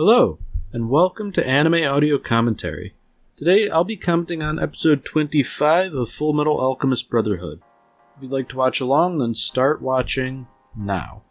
Hello, and welcome to Anime Audio Commentary. Today I'll be commenting on episode 25 of Fullmetal Alchemist Brotherhood. If you'd like to watch along, then start watching now.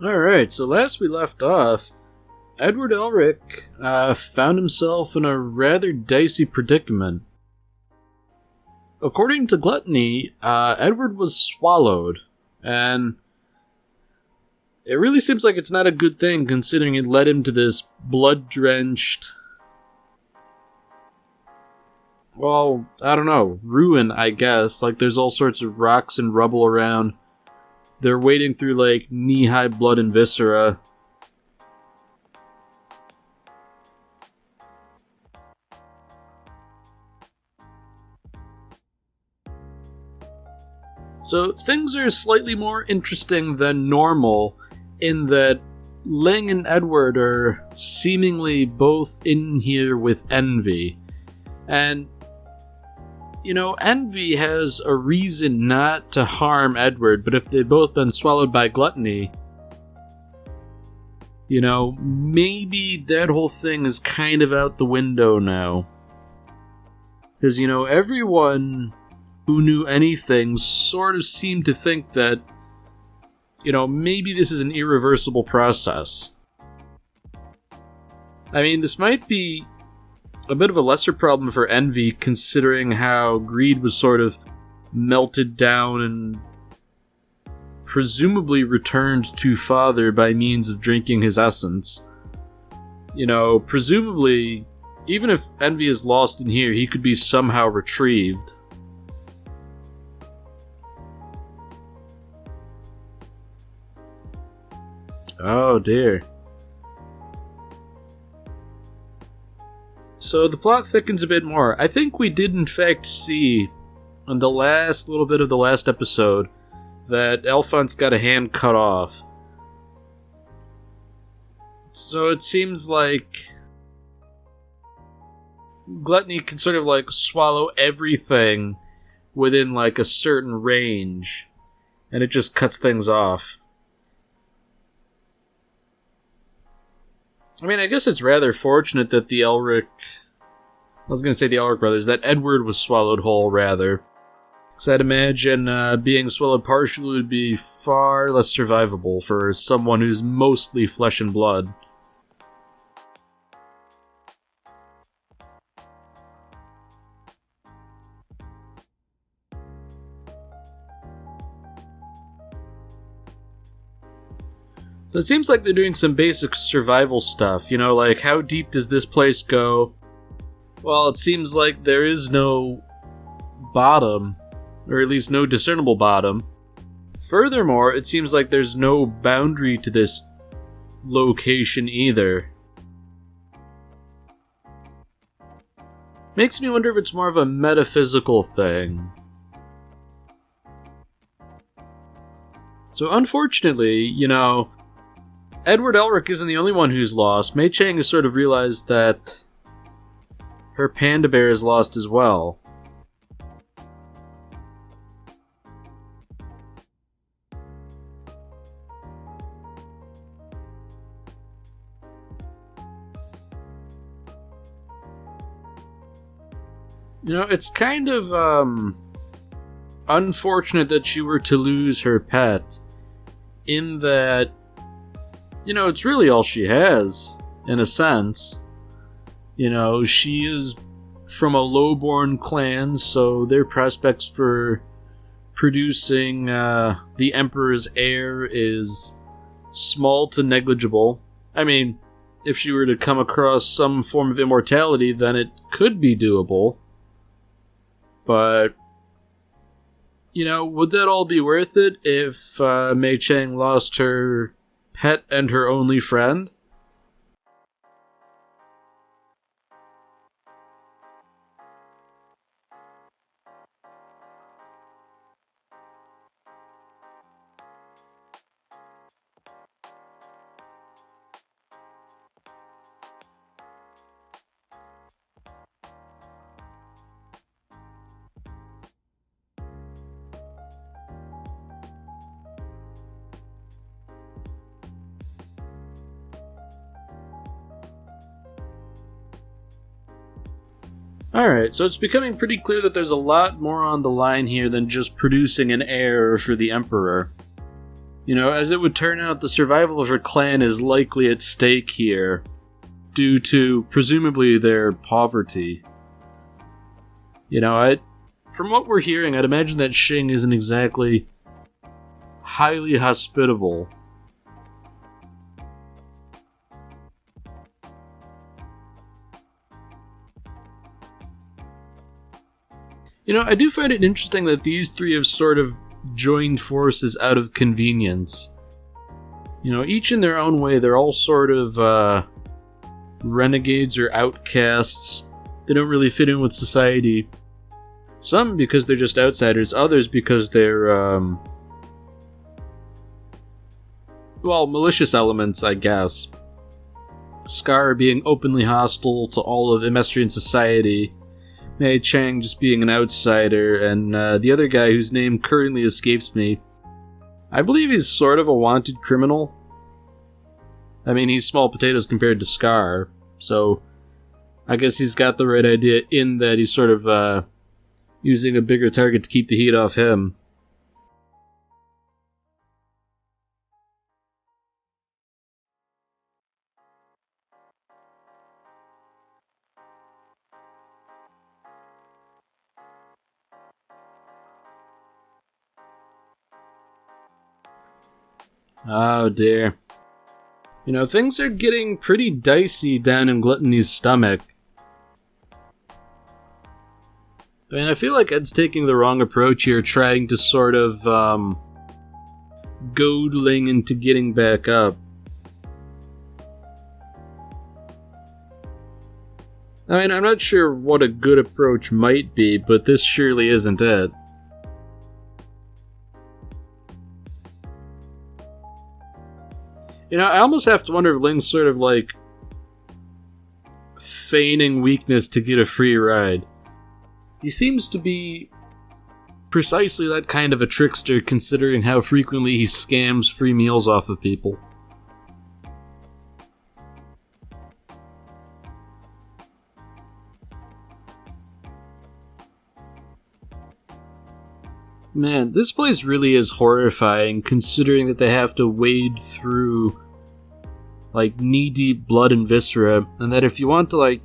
Alright, so last we left off, Edward Elric found himself in a rather dicey predicament. According to Gluttony, Edward was swallowed, and it really seems like it's not a good thing considering it led him to this blood-drenched, well, I don't know, ruin, I guess. Like, there's all sorts of rocks and rubble around. They're wading through, like, knee-high blood and viscera. So, things are slightly more interesting than normal in that Ling and Edward are seemingly both in here with envy. And, you know, envy has a reason not to harm Edward, but if they've both been swallowed by Gluttony, you know, maybe that whole thing is kind of out the window now. Because, you know, everyone who knew anything sort of seemed to think that, you know, maybe this is an irreversible process. I mean, this might be a bit of a lesser problem for envy, considering how greed was sort of melted down and presumably returned to Father by means of drinking his essence. You know, presumably, even if envy is lost in here, he could be somehow retrieved. Oh dear. So the plot thickens a bit more. I think we did in fact see in the last little bit of the last episode that Alphonse got a hand cut off. So it seems like Gluttony can sort of like swallow everything within like a certain range, and it just cuts things off. I mean, I guess it's rather fortunate that the Elric brothers, that Edward was swallowed whole, rather. Because I'd imagine being swallowed partially would be far less survivable for someone who's mostly flesh and blood. So it seems like they're doing some basic survival stuff, you know, like how deep does this place go? Well, it seems like there is no bottom, or at least no discernible bottom. Furthermore, it seems like there's no boundary to this location either. Makes me wonder if it's more of a metaphysical thing. So unfortunately, you know, Edward Elric isn't the only one who's lost. Mei Chang has sort of realized that her panda bear is lost as well. You know, it's kind of unfortunate that she were to lose her pet, in that, you know, it's really all she has, in a sense. You know, she is from a low-born clan, so their prospects for producing the Emperor's heir is small to negligible. I mean, if she were to come across some form of immortality, then it could be doable. But, you know, would that all be worth it if Mei Chang lost her pet and her only friend? Alright, so it's becoming pretty clear that there's a lot more on the line here than just producing an heir for the Emperor. You know, as it would turn out, the survival of her clan is likely at stake here, due to, presumably, their poverty. You know, from what we're hearing, I'd imagine that Xing isn't exactly highly hospitable. You know, I do find it interesting that these three have sort of joined forces out of convenience. You know, each in their own way, they're all sort of renegades or outcasts. They don't really fit in with society. Some because they're just outsiders, others because they're, well, malicious elements, I guess. Scar being openly hostile to all of Emestrian society, Mei Chang just being an outsider, and the other guy whose name currently escapes me. I believe he's sort of a wanted criminal. I mean, he's small potatoes compared to Scar, so I guess he's got the right idea in that he's sort of using a bigger target to keep the heat off him. Oh dear. You know, things are getting pretty dicey down in Gluttony's stomach. I mean, I feel like Ed's taking the wrong approach here, trying to sort of, goad Ling into getting back up. I mean, I'm not sure what a good approach might be, but this surely isn't it. You know, I almost have to wonder if Ling's sort of like feigning weakness to get a free ride. He seems to be precisely that kind of a trickster, considering how frequently he scams free meals off of people. Man, this place really is horrifying, considering that they have to wade through, like, knee-deep blood and viscera, and that if you want to, like,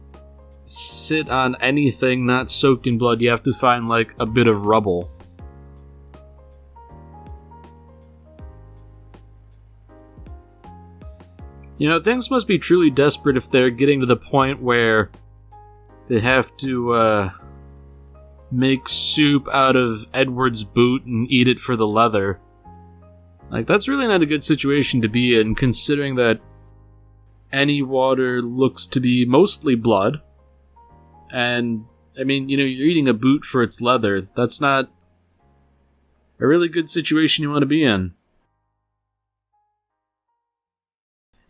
sit on anything not soaked in blood, you have to find, like, a bit of rubble. You know, things must be truly desperate if they're getting to the point where they have to, make soup out of Edward's boot and eat it for the leather. Like, that's really not a good situation to be in, considering that any water looks to be mostly blood. And, I mean, you know, you're eating a boot for its leather. That's not a really good situation you want to be in.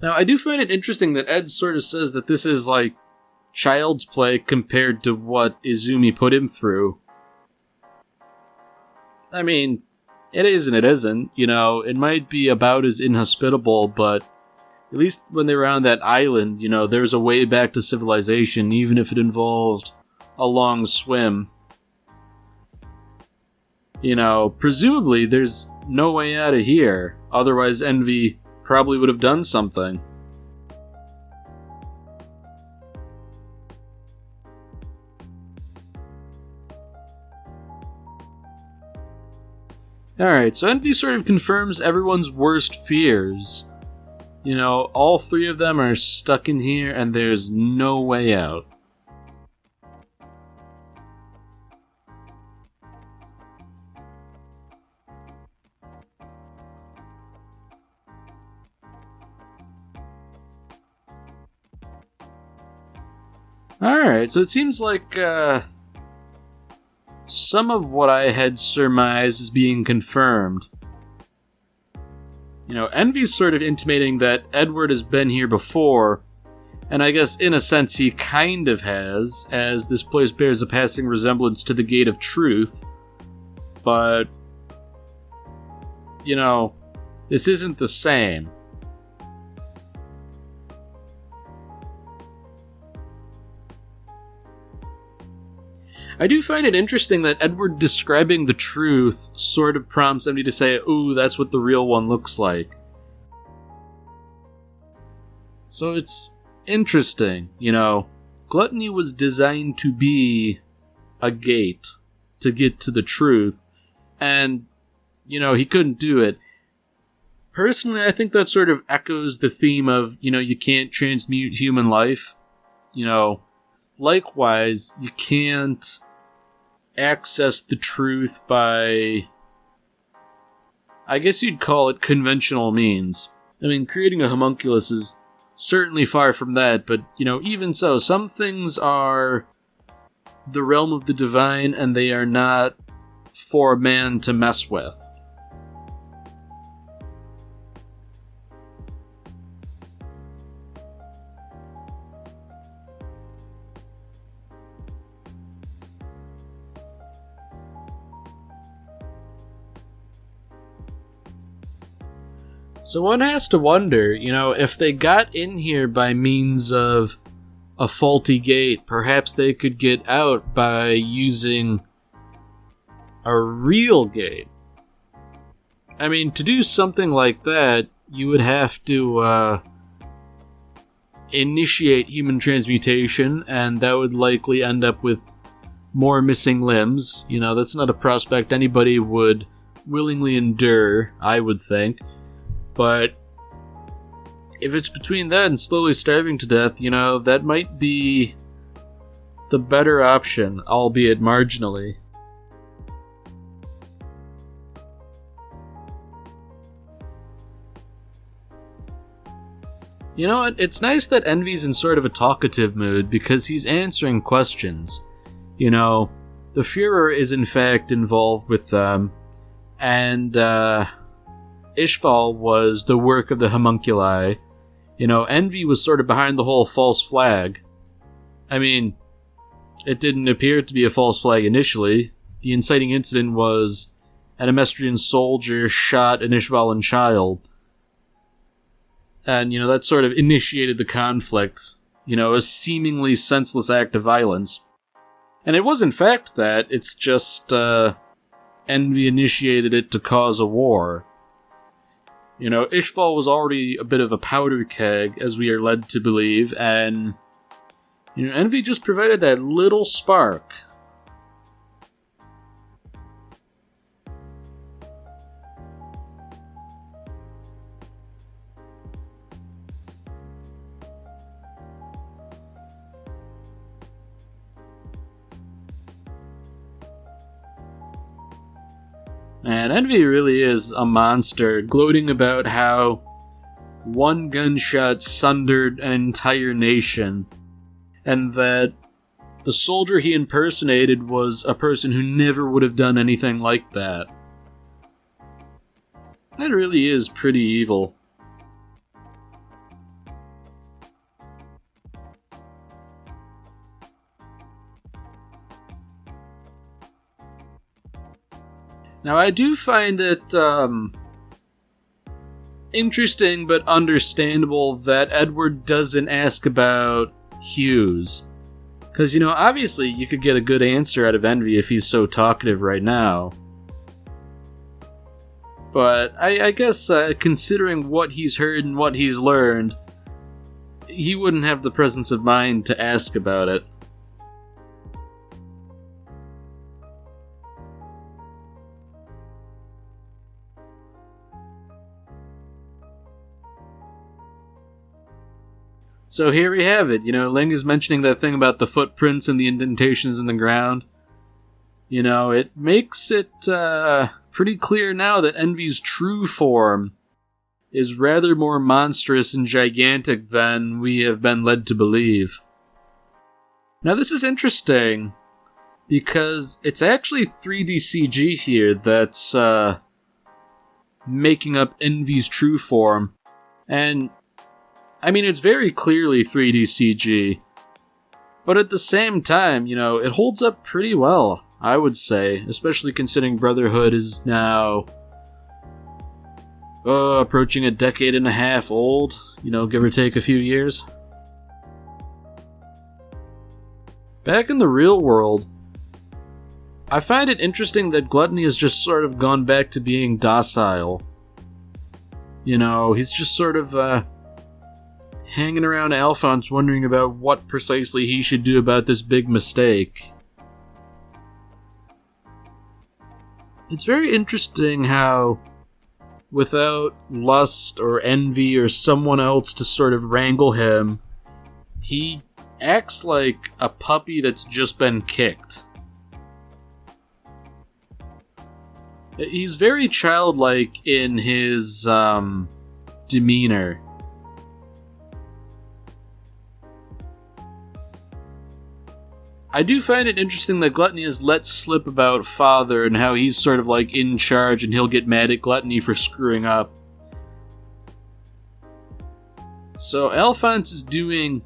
Now, I do find it interesting that Ed sort of says that this is like child's play compared to what Izumi put him through. I mean, it is and it isn't. You know, it might be about as inhospitable, but at least when they were on that island, you know, there's a way back to civilization, even if it involved a long swim. You know, presumably there's no way out of here. Otherwise, Envy probably would have done something. Alright, so Envy sort of confirms everyone's worst fears. You know, all three of them are stuck in here and there's no way out. Alright, so it seems like, some of what I had surmised is being confirmed. You know, Envy's sort of intimating that Edward has been here before, and I guess in a sense he kind of has, as this place bears a passing resemblance to the Gate of Truth. But, you know, this isn't the same. I do find it interesting that Edward describing the truth sort of prompts Envy to say, ooh, that's what the real one looks like. So it's interesting, you know. Gluttony was designed to be a gate to get to the truth, and, you know, he couldn't do it. Personally, I think that sort of echoes the theme of, you know, you can't transmute human life. You know, likewise, you can't access the truth by, I guess you'd call it conventional means. I mean, creating a homunculus is certainly far from that, but, you know, even so, some things are the realm of the divine and they are not for man to mess with. So one has to wonder, you know, if they got in here by means of a faulty gate, perhaps they could get out by using a real gate. I mean, to do something like that, you would have to initiate human transmutation, and that would likely end up with more missing limbs. You know, that's not a prospect anybody would willingly endure, I would think. But if it's between that and slowly starving to death, you know, that might be the better option, albeit marginally. You know what? It's nice that Envy's in sort of a talkative mood because he's answering questions. You know, the Führer is in fact involved with them, and, Ishval was the work of the homunculi. You know, Envy was sort of behind the whole false flag. I mean, it didn't appear to be a false flag initially. The inciting incident was an Amestrian soldier shot an Ishvalan child. And, you know, that sort of initiated the conflict. You know, a seemingly senseless act of violence. And it was in fact that, it's just, Envy initiated it to cause a war. You know, Ishval was already a bit of a powder keg, as we are led to believe, and, you know, Envy just provided that little spark. Man, Envy really is a monster, gloating about how one gunshot sundered an entire nation, and that the soldier he impersonated was a person who never would have done anything like that. That really is pretty evil. Now, I do find it interesting but understandable that Edward doesn't ask about Hughes. Because, obviously you could get a good answer out of Envy if he's so talkative right now. But I guess considering what he's heard and what he's learned, he wouldn't have the presence of mind to ask about it. So here we have it. Ling is mentioning that thing about the footprints and the indentations in the ground. It makes it pretty clear now that Envy's true form is rather more monstrous and gigantic than we have been led to believe. Now this is interesting, because it's actually 3D CG here that's making up Envy's true form. And it's very clearly 3D CG, but at the same time, it holds up pretty well, I would say, especially considering Brotherhood is now approaching a decade and a half old, give or take a few years. Back in the real world, I find it interesting that Gluttony has just sort of gone back to being docile. He's just sort of hanging around Alphonse wondering about what precisely he should do about this big mistake. It's very interesting how, without lust or envy or someone else to sort of wrangle him, he acts like a puppy that's just been kicked. He's very childlike in his demeanor. I do find it interesting that Gluttony has let slip about Father and how he's sort of like in charge and he'll get mad at Gluttony for screwing up. So Alphonse is doing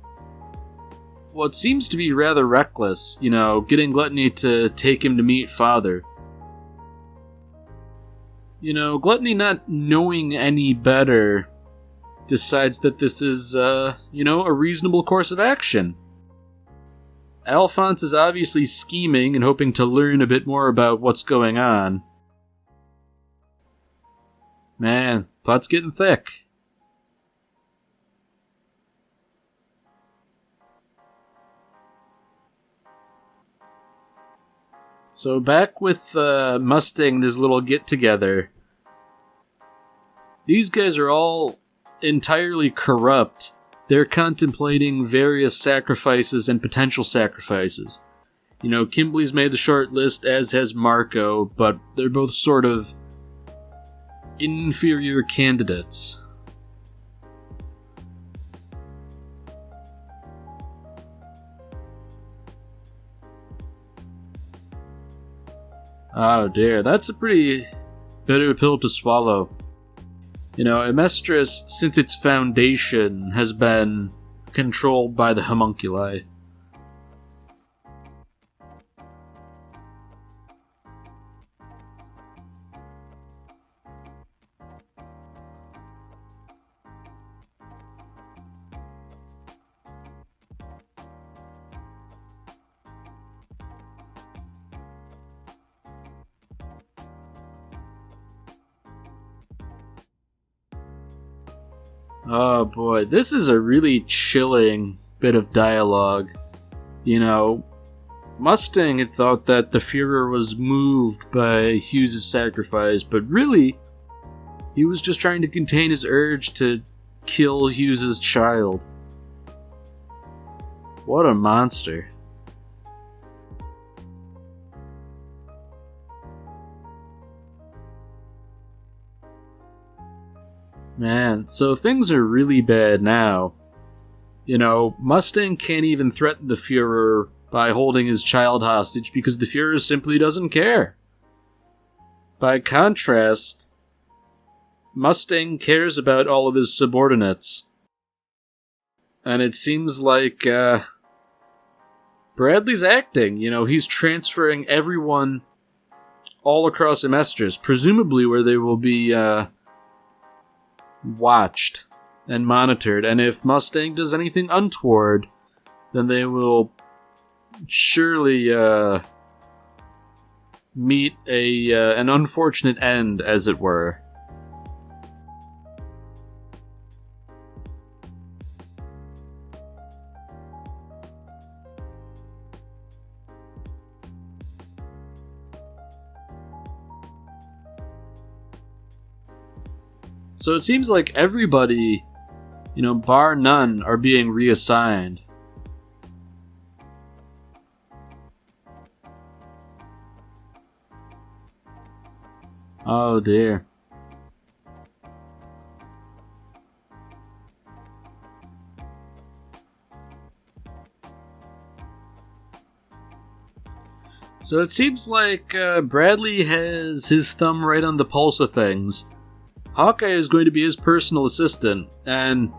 what seems to be rather reckless, getting Gluttony to take him to meet Father. Gluttony, not knowing any better, decides that this is, a reasonable course of action. Alphonse is obviously scheming and hoping to learn a bit more about what's going on. Man, plot's getting thick. So back with Mustang, this little get-together. These guys are all entirely corrupt. They're contemplating various sacrifices and potential sacrifices. Kimberly's made the short list, as has Marco, but they're both sort of inferior candidates. Oh dear, that's a pretty bitter pill to swallow. Amestris, since its foundation, has been controlled by the homunculi. Oh boy, this is a really chilling bit of dialogue. Mustang had thought that the Führer was moved by Hughes' sacrifice, but really, he was just trying to contain his urge to kill Hughes' child. What a monster. Man, so things are really bad now. Mustang can't even threaten the Führer by holding his child hostage because the Führer simply doesn't care. By contrast, Mustang cares about all of his subordinates. And it seems like Bradley's acting. He's transferring everyone all across Amestris, presumably where they will be watched and monitored, and if Mustang does anything untoward, then they will surely meet an unfortunate end, as it were. So it seems like everybody, bar none, are being reassigned. Oh dear. So it seems like Bradley has his thumb right on the pulse of things. Hawkeye is going to be his personal assistant, and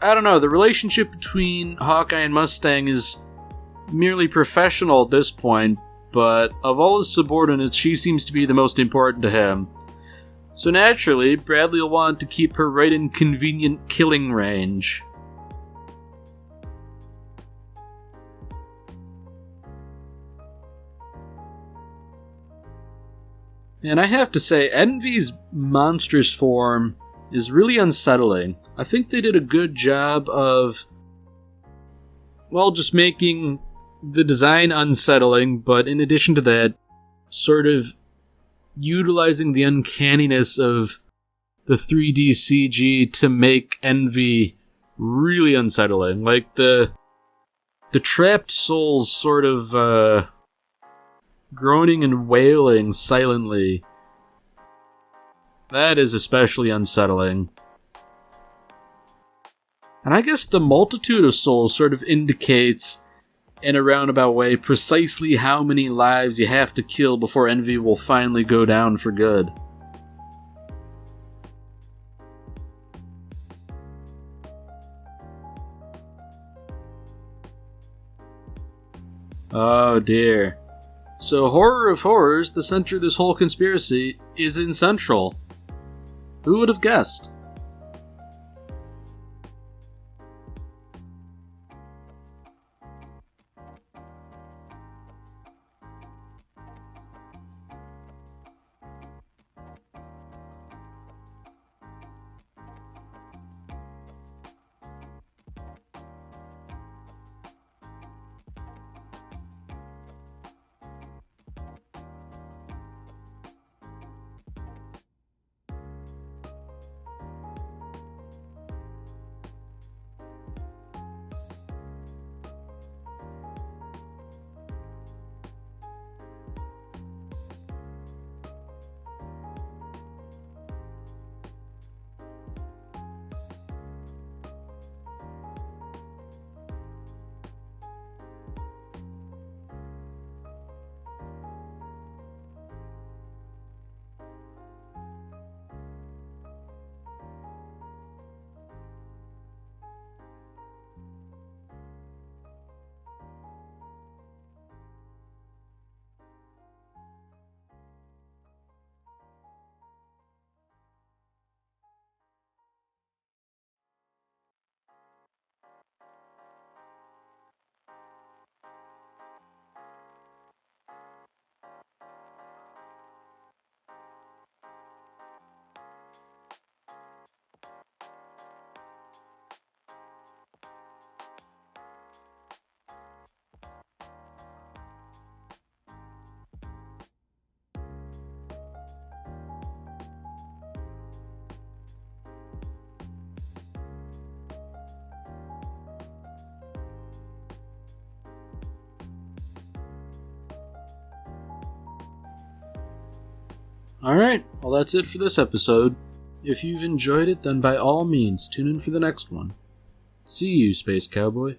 I don't know, the relationship between Hawkeye and Mustang is merely professional at this point, but of all his subordinates, she seems to be the most important to him. So naturally, Bradley will want to keep her right in convenient killing range. And I have to say, Envy's monstrous form is really unsettling. I think they did a good job of, just making the design unsettling, but in addition to that, sort of utilizing the uncanniness of the 3D CG to make Envy really unsettling. Like, the trapped souls sort of, groaning and wailing silently. That is especially unsettling. And I guess the multitude of souls sort of indicates, in a roundabout way, precisely how many lives you have to kill before Envy will finally go down for good. Oh dear. So, horror of horrors, the center of this whole conspiracy is in Central. Who would have guessed? Alright, well that's it for this episode. If you've enjoyed it, then by all means, tune in for the next one. See you, Space Cowboy.